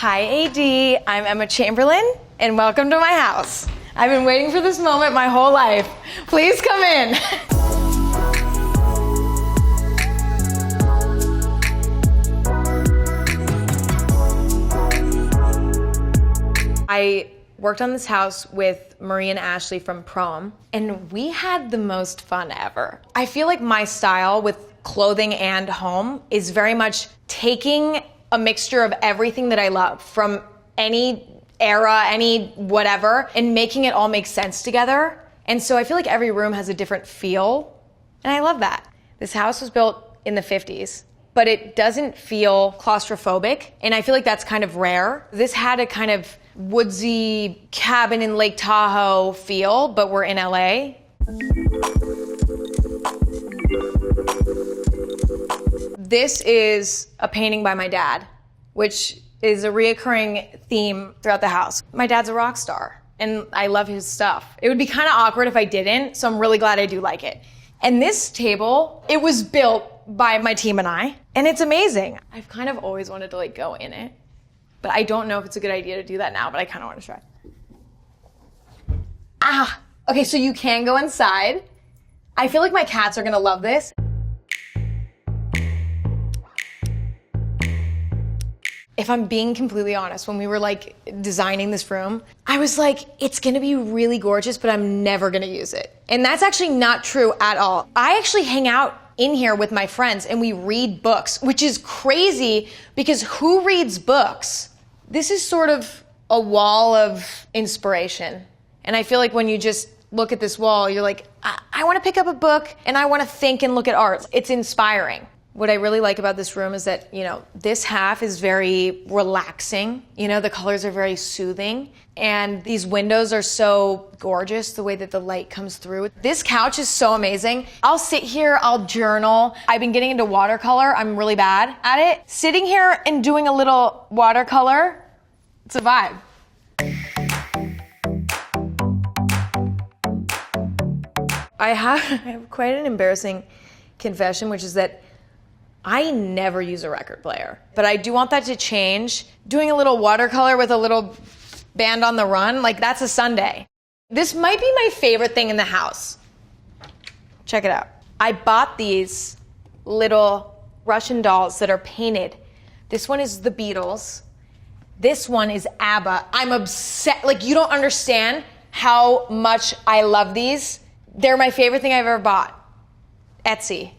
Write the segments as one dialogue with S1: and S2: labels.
S1: Hi AD, I'm Emma Chamberlain, and welcome to my house. I've been waiting for this moment my whole life. Please come in. I worked on this house with Marie and Ashley from prom, and we had the most fun ever. I feel like my style with clothing and home is very much taking a mixture of everything that I love from any era, any whatever, and making it all make sense together. And so I feel like every room has a different feel, and I love that. This house was built in the 50s, but it doesn't feel claustrophobic, and I feel like that's kind of rare. This had a kind of woodsy cabin in Lake Tahoe feel, but we're in LA. This is a painting by my dad, which is a reoccurring theme throughout the house. My dad's a rock star, and I love his stuff. It would be kind of awkward if I didn't, so I'm really glad I do like it. And this table, it was built by my team and I, and it's amazing. I've kind of always wanted to go in it, but I don't know if it's a good idea to do that now, but I kind of want to try. Okay, so you can go inside. I feel like my cats are gonna love this. If I'm being completely honest, when we were designing this room, I was like, it's gonna be really gorgeous, but I'm never gonna use it. And that's actually not true at all. I actually hang out in here with my friends and we read books, which is crazy because who reads books? This is sort of a wall of inspiration. And I feel like when you just look at this wall, you're like, I wanna pick up a book and I wanna think and look at art. It's inspiring. What I really like about this room is that, this half is very relaxing. The colors are very soothing. And these windows are so gorgeous, the way that the light comes through. This couch is so amazing. I'll sit here, I'll journal. I've been getting into watercolor. I'm really bad at it. Sitting here and doing a little watercolor, it's a vibe. I have quite an embarrassing confession, which is that I never use a record player, but I do want that to change. Doing a little watercolor with a little band on the run, that's a Sunday. This might be my favorite thing in the house. Check it out. I bought these little Russian dolls that are painted. This one is the Beatles. This one is ABBA. I'm obsessed. You don't understand how much I love these. They're my favorite thing I've ever bought. Etsy.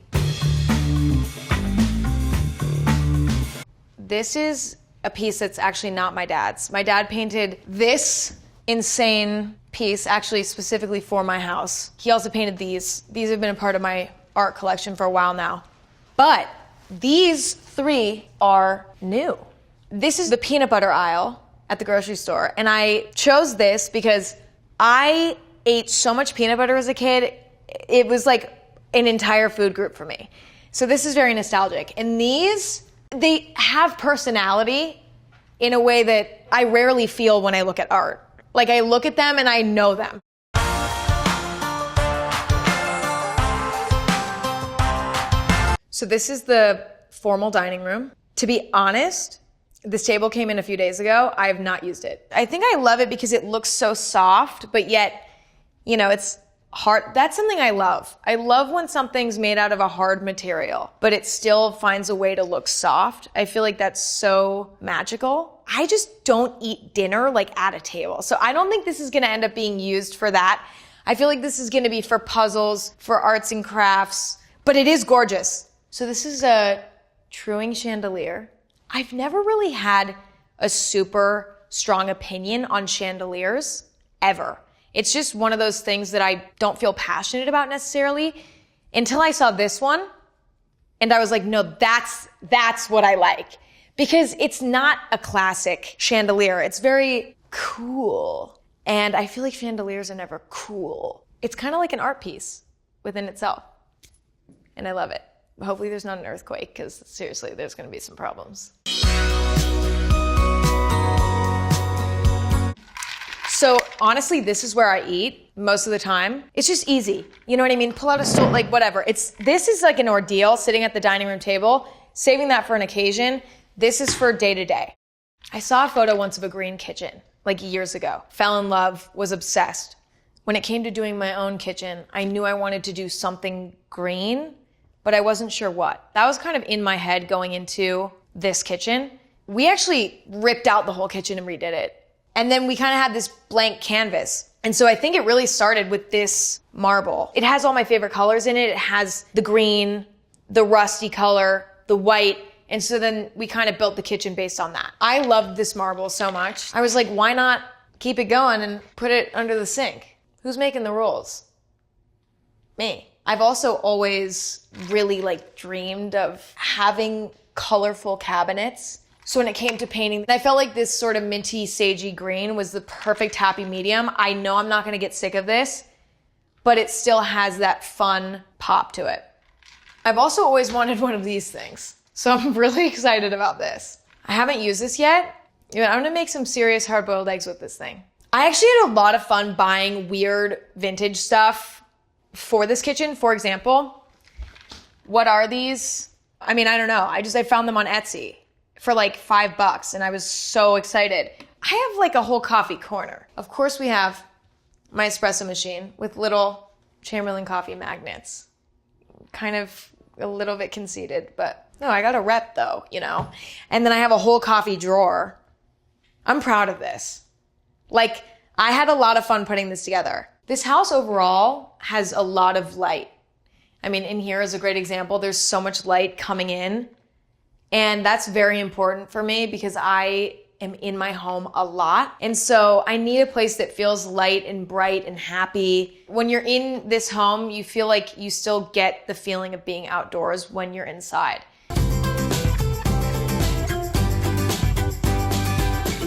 S1: This is a piece that's actually not my dad's. My dad painted this insane piece actually specifically for my house. He also painted these. These have been a part of my art collection for a while now. But these three are new. This is the peanut butter aisle at the grocery store. And I chose this because I ate so much peanut butter as a kid. It was like an entire food group for me. So this is very nostalgic. And these, they have personality in a way that I rarely feel when I look at art. I look at them and I know them. So this is the formal dining room. To be honest, this table came in a few days ago. I have not used it. I think I love it because it looks so soft, but yet, it's hard. That's something I love. I love when something's made out of a hard material, but it still finds a way to look soft. I feel like that's so magical. I just don't eat dinner at a table. So I don't think this is gonna end up being used for that. I feel like this is gonna be for puzzles, for arts and crafts, but it is gorgeous. So this is a truing chandelier. I've never really had a super strong opinion on chandeliers, ever. It's just one of those things that I don't feel passionate about necessarily until I saw this one. And I was like, no, that's what I like. Because it's not a classic chandelier. It's very cool. And I feel like chandeliers are never cool. It's kind of like an art piece within itself. And I love it. Hopefully there's not an earthquake, because seriously, there's gonna be some problems. So honestly, this is where I eat most of the time. It's just easy. You know what I mean? Pull out a stool, whatever. This is like an ordeal sitting at the dining room table, saving that for an occasion. This is for day to day. I saw a photo once of a green kitchen, like years ago. Fell in love, was obsessed. When it came to doing my own kitchen, I knew I wanted to do something green, but I wasn't sure what. That was kind of in my head going into this kitchen. We actually ripped out the whole kitchen and redid it. And then we kind of had this blank canvas. And so I think it really started with this marble. It has all my favorite colors in it. It has the green, the rusty color, the white. And so then we kind of built the kitchen based on that. I loved this marble so much. I was like, why not keep it going and put it under the sink? Who's making the rules? Me. I've also always really dreamed of having colorful cabinets. So when it came to painting, I felt like this sort of minty, sagey green was the perfect happy medium. I know I'm not gonna get sick of this, but it still has that fun pop to it. I've also always wanted one of these things. So I'm really excited about this. I haven't used this yet. I'm gonna make some serious hard-boiled eggs with this thing. I actually had a lot of fun buying weird vintage stuff for this kitchen. For example, what are these? I don't know. I found them on Etsy for $5 and I was so excited. I have a whole coffee corner. Of course we have my espresso machine with little Chamberlain coffee magnets. Kind of a little bit conceited, but no, I got a rep though, And then I have a whole coffee drawer. I'm proud of this. I had a lot of fun putting this together. This house overall has a lot of light. In here is a great example. There's so much light coming in. And that's very important for me because I am in my home a lot. And so I need a place that feels light and bright and happy. When you're in this home, you feel like you still get the feeling of being outdoors when you're inside.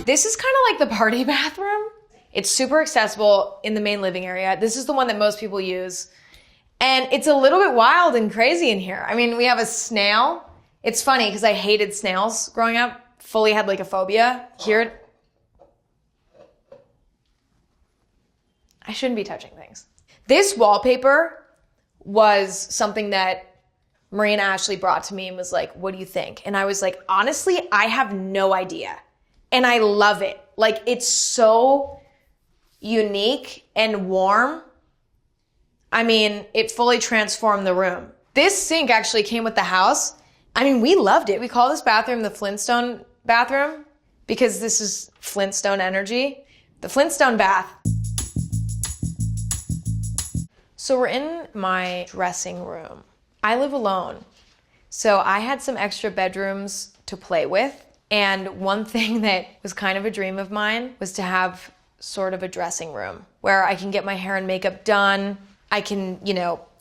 S1: This is kind of like the party bathroom. It's super accessible in the main living area. This is the one that most people use. And it's a little bit wild and crazy in here. We have a snail. It's funny because I hated snails growing up, fully had a phobia. Here, I shouldn't be touching things. This wallpaper was something that Marie and Ashley brought to me and was like, what do you think? And I was like, honestly, I have no idea. And I love it. It's so unique and warm. It fully transformed the room. This sink actually came with the house. We loved it. We call this bathroom the Flintstone Bathroom because this is Flintstone energy. The Flintstone bath. So we're in my dressing room. I live alone. So I had some extra bedrooms to play with. And one thing that was kind of a dream of mine was to have sort of a dressing room where I can get my hair and makeup done. I can,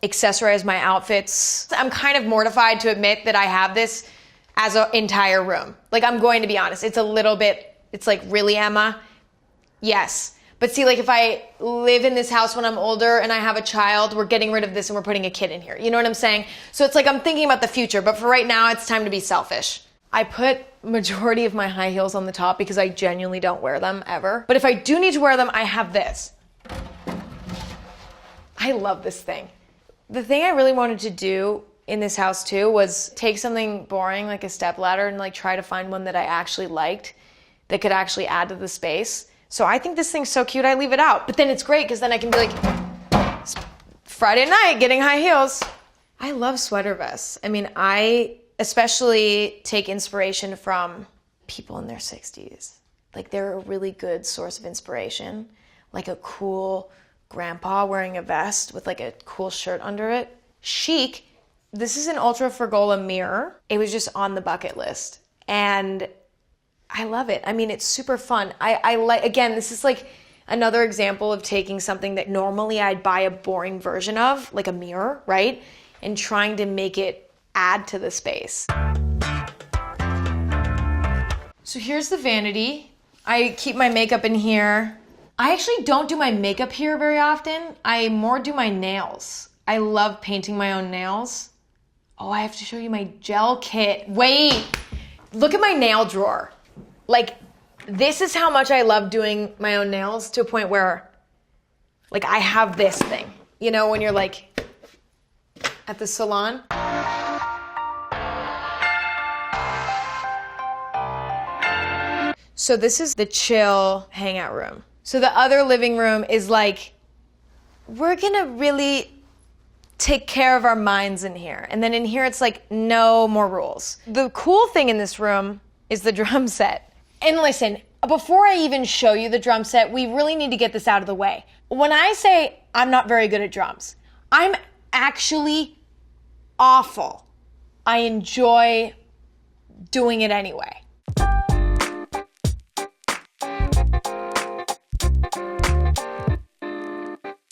S1: accessorize my outfits. I'm kind of mortified to admit that I have this as an entire room. I'm going to be honest. It's a little bit, it's really, Emma? Yes. But see, if I live in this house when I'm older and I have a child, we're getting rid of this and we're putting a kid in here. You know what I'm saying? So it's I'm thinking about the future, but for right now, it's time to be selfish. I put majority of my high heels on the top because I genuinely don't wear them ever. But if I do need to wear them, I have this. I love this thing. The thing I really wanted to do in this house too was take something boring like a stepladder and try to find one that I actually liked that could actually add to the space. So I think this thing's so cute, I leave it out. But then it's great because then I can be it's Friday night getting high heels. I love sweater vests. I especially take inspiration from people in their 60s. They're a really good source of inspiration. A cool grandpa wearing a vest with a cool shirt under it. Chic. This is an Ultra Fergola mirror. It was just on the bucket list. And I love it. It's super fun. I like, again, this is another example of taking something that normally I'd buy a boring version of, like a mirror, right? And trying to make it add to the space. So here's the vanity. I keep my makeup in here. I actually don't do my makeup here very often. I more do my nails. I love painting my own nails. Oh, I have to show you my gel kit. Wait, look at my nail drawer. This is how much I love doing my own nails to a point where, I have this thing. When you're at the salon. So this is the chill hangout room. So the other living room is like, we're gonna really take care of our minds in here. And then in here, it's like, no more rules. The cool thing in this room is the drum set. And listen, before I even show you the drum set, we really need to get this out of the way. When I say I'm not very good at drums, I'm actually awful. I enjoy doing it anyway.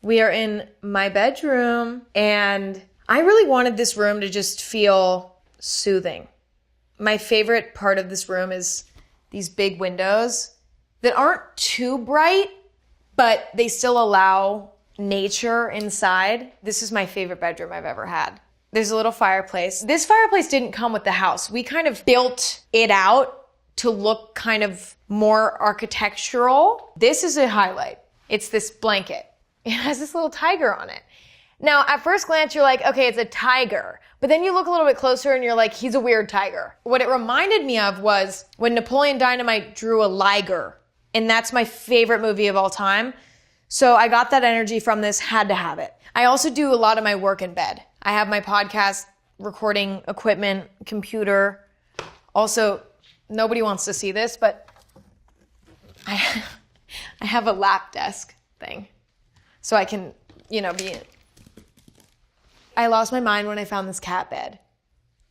S1: We are in my bedroom, and I really wanted this room to just feel soothing. My favorite part of this room is these big windows that aren't too bright, but they still allow nature inside. This is my favorite bedroom I've ever had. There's a little fireplace. This fireplace didn't come with the house. We kind of built it out to look kind of more architectural. This is a highlight. It's this blanket. It has this little tiger on it. Now, at first glance, you're like, okay, it's a tiger. But then you look a little bit closer and you're like, he's a weird tiger. What it reminded me of was when Napoleon Dynamite drew a liger. And that's my favorite movie of all time. So I got that energy from this, had to have it. I also do a lot of my work in bed. I have my podcast, recording equipment, computer. Also, nobody wants to see this, but I have a lap desk thing. So I can, be... I lost my mind when I found this cat bed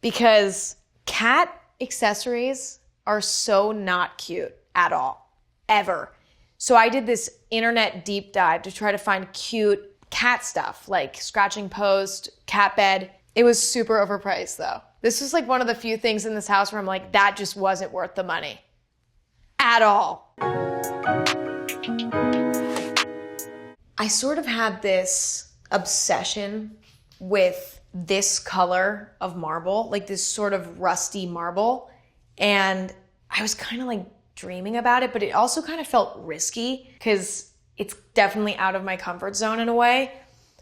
S1: because cat accessories are so not cute at all, ever. So I did this internet deep dive to try to find cute cat stuff like scratching post, cat bed. It was super overpriced though. This was like one of the few things in this house where I'm like, that just wasn't worth the money at all. I sort of had this obsession with this color of marble, like this sort of rusty marble. And I was kind of like dreaming about it, but it also kind of felt risky because it's definitely out of my comfort zone in a way.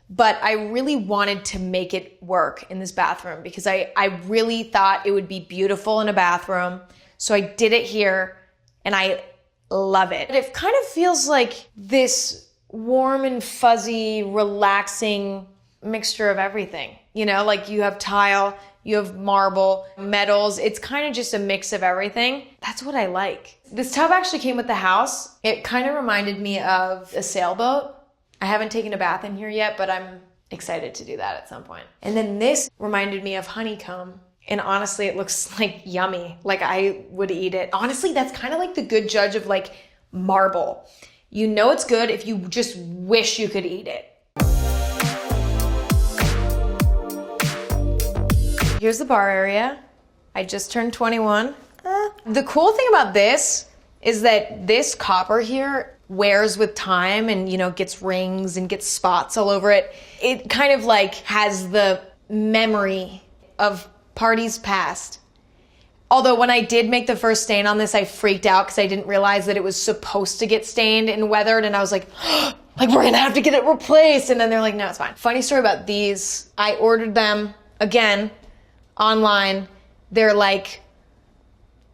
S1: But I really wanted to make it work in this bathroom because I really thought it would be beautiful in a bathroom. So I did it here and I love it. It kind of feels like this warm and fuzzy, relaxing mixture of everything. Like you have tile, you have marble, metals. It's kind of just a mix of everything. That's what I like. This tub actually came with the house. It kind of reminded me of a sailboat. I haven't taken a bath in here yet, but I'm excited to do that at some point. And then this reminded me of honeycomb. And honestly, it looks like yummy. Like I would eat it. Honestly, that's kind of like the good judge of like marble. You know it's good if you just wish you could eat it. Here's the bar area. I just turned 21. The cool thing about this is that this copper here wears with time and, gets rings and gets spots all over it. It kind of like has the memory of parties past. Although when I did make the first stain on this, I freaked out because I didn't realize that it was supposed to get stained and weathered. And I was like, we're gonna have to get it replaced. And then they're like, no, it's fine. Funny story about these. I ordered them, again, online. They're like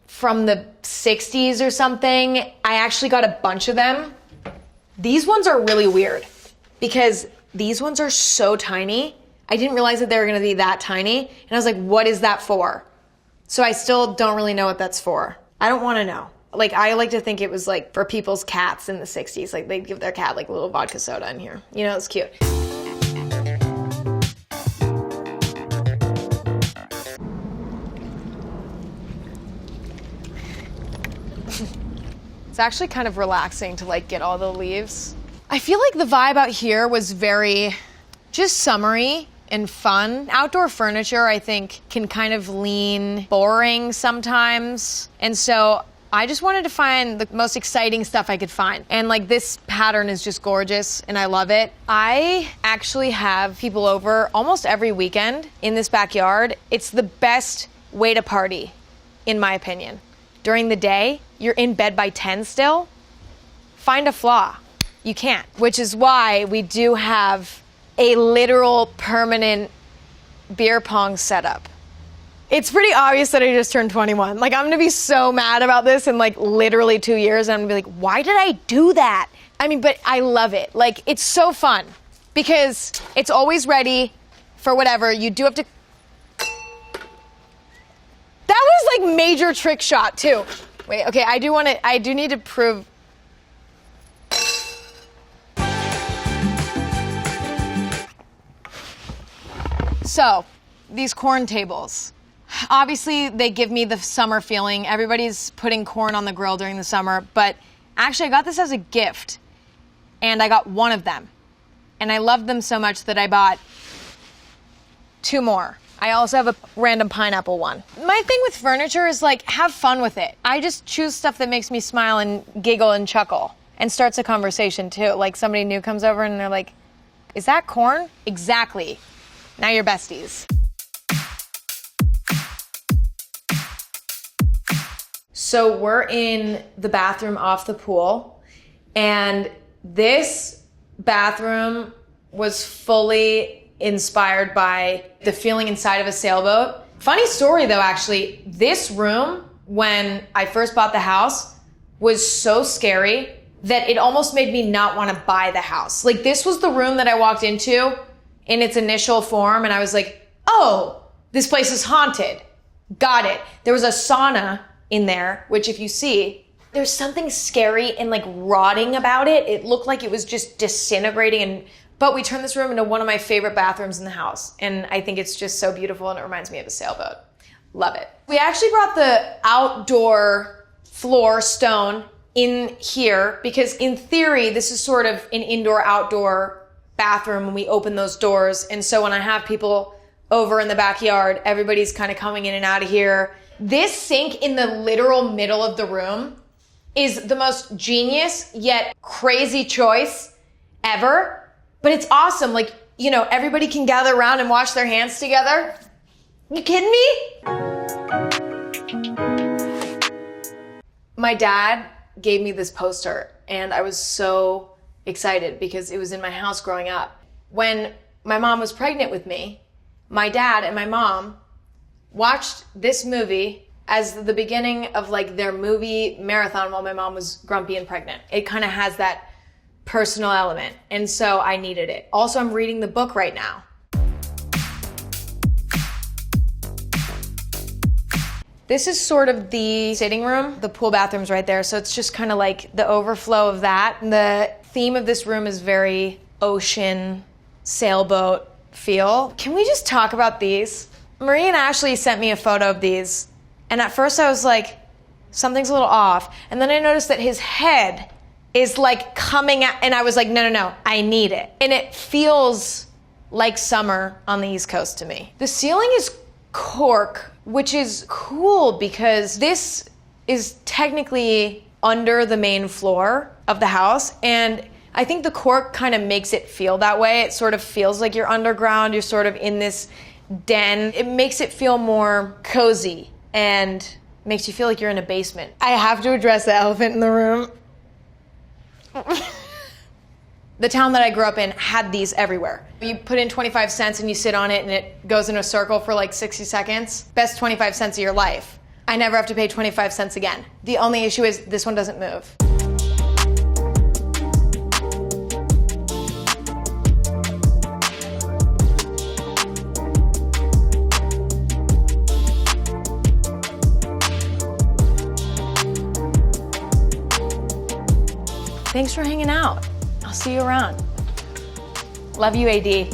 S1: from the 60s or something. I actually got a bunch of them. These ones are really weird because these ones are so tiny. I didn't realize that they were gonna be that tiny. And I was like, what is that for? So I still don't really know what that's for. I don't want to know. Like, I like to think it was like for people's cats in the 60s. Like they'd give their cat like a little vodka soda in here. It's cute. It's actually kind of relaxing to like get all the leaves. I feel like the vibe out here was very just summery and fun. Outdoor furniture, I think, can kind of lean boring sometimes. And so I just wanted to find the most exciting stuff I could find. And like this pattern is just gorgeous and I love it. I actually have people over almost every weekend in this backyard. It's the best way to party, in my opinion. During the day, you're in bed by 10 still. Find a flaw. You can't. Which is why we do have a literal permanent beer pong setup It's pretty obvious that I just turned 21. Like, I'm gonna be so mad about this in like literally 2 years, and I'm gonna be like, why did I do that? I mean, but I love it. Like, it's so fun because it's always ready for whatever. You do have to. That was like major trick shot too. Wait, okay, I do need to prove. So, these corn tables. Obviously, they give me the summer feeling. Everybody's putting corn on the grill during the summer, but actually I got this as a gift, and I got one of them. And I loved them so much that I bought 2 more. I also have a random pineapple one. My thing with furniture is like, have fun with it. I just choose stuff that makes me smile and giggle and chuckle and starts a conversation too. Like somebody new comes over and they're like, is that corn? Exactly. Now you're besties. So we're in the bathroom off the pool, and this bathroom was fully inspired by the feeling inside of a sailboat. Funny story though, actually, this room, when I first bought the house, was so scary that it almost made me not want to buy the house. Like, this was the room that I walked into in its initial form, and I was like, oh, this place is haunted. Got it. There was a sauna in there, which if you see, there's something scary and like rotting about it. It looked like it was just disintegrating, but we turned this room into one of my favorite bathrooms in the house. And I think it's just so beautiful, and it reminds me of a sailboat. Love it. We actually brought the outdoor floor stone in here because in theory, this is sort of an indoor-outdoor bathroom when we open those doors. And so when I have people over in the backyard, everybody's kind of coming in and out of here. This sink in the literal middle of the room is the most genius yet crazy choice ever. But it's awesome. Like, you know, everybody can gather around and wash their hands together. You kidding me? My dad gave me this poster, and I was so excited because it was in my house growing up. When my mom was pregnant with me, my dad and my mom watched this movie as the beginning of like their movie marathon while my mom was grumpy and pregnant. It kind of has that personal element, and so I needed it. Also, I'm reading the book right now. This is sort of the sitting room. The pool bathroom's right there, so it's just kind of like the overflow of that. The theme of this room is very ocean, sailboat feel. Can we just talk about these? Marie and Ashley sent me a photo of these, and at first I was like, something's a little off. And then I noticed that his head is like coming out, and I was like, no, I need it. And it feels like summer on the East Coast to me. The ceiling is cork, which is cool because this is technically under the main floor of the house, and I think the cork kind of makes it feel that way. It sort of feels like you're underground, you're sort of in this den. It makes it feel more cozy and makes you feel like you're in a basement. I have to address the elephant in the room. The town that I grew up in had these everywhere. You put in 25 cents and you sit on it and it goes in a circle for like 60 seconds. Best 25 cents of your life. I never have to pay 25 cents again. The only issue is this one doesn't move. Thanks for hanging out. I'll see you around. Love you, AD.